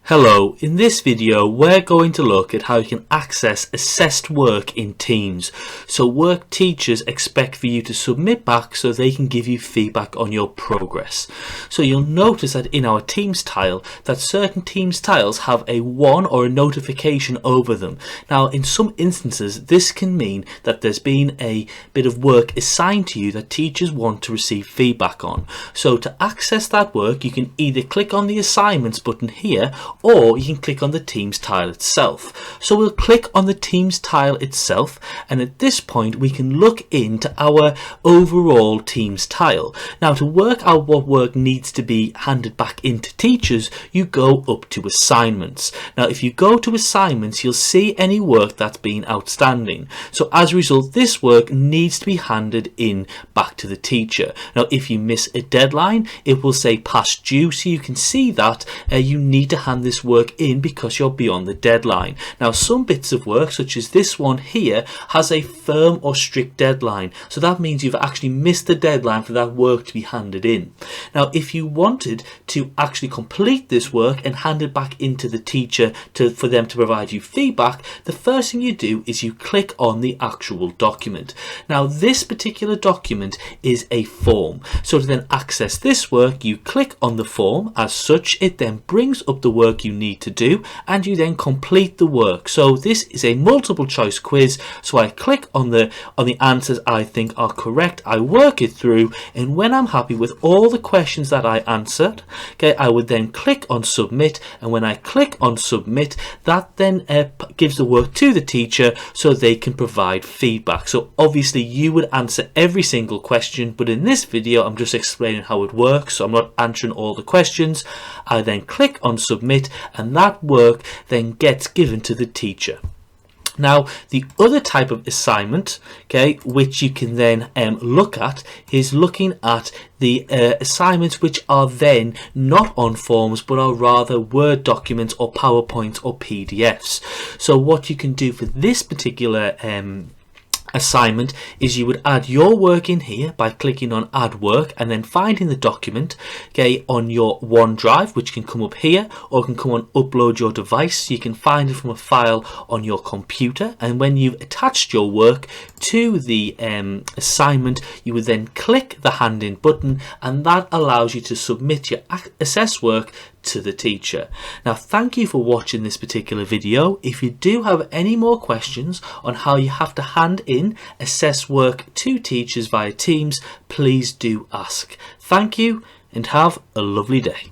Hello, in this video we're going to look at how you can access assessed work in Teams. So work teachers expect for you to submit back so they can give you feedback on your progress. So you'll notice that in our Teams tile that certain Teams tiles have a 1 or a notification over them. Now in some instances this can mean that there's been a bit of work assigned to you that teachers want to receive feedback on. So to access that work you can either click on the assignments button here, or you can click on the Teams tile itself. So we'll click on the Teams tile itself, and at this point we can look into our overall Teams tile. Now to work out what work needs to be handed back into teachers, you go up to assignments. Now if you go to assignments you'll see any work that's been outstanding. So as a result this work needs to be handed in back to the teacher. Now if you miss a deadline it will say past due, so you can see that you need to hand this work in because you're beyond the deadline. Now some bits of work such as this one here has a firm or strict deadline, so that means you've actually missed the deadline for that work to be handed in. Now if you wanted to actually complete this work and hand it back into the teacher for them to provide you feedback, the first thing you do is you click on the actual document. Now this particular document is a form, so to then access this work you click on the form. As such it then brings up the work you need to do and you then complete the work. So this is a multiple choice quiz, so I click on the answers I think are correct, I work it through, and when I'm happy with all the questions that I answered, okay, I would then click on submit, and when I click on submit that then gives the work to the teacher so they can provide feedback. So obviously you would answer every single question, but in this video I'm just explaining how it works, so I'm not answering all the questions. I then click on submit and that work then gets given to the teacher. Now the other type of assignment, okay, which you can then look at is looking at the assignments which are then not on forms but are rather Word documents or PowerPoint or PDFs. So what you can do for this particular assignment is you would add your work in here by clicking on add work and then finding the document, okay, on your OneDrive, which can come up here or can come on upload your device. You can find it from a file on your computer, and when you've attached your work to the assignment you would then click the hand in button, and that allows you to submit your assessed work to the teacher. Now thank you for watching this particular video. If you do have any more questions on how you have to hand in assessed work to teachers via Teams, please do ask. Thank you and have a lovely day.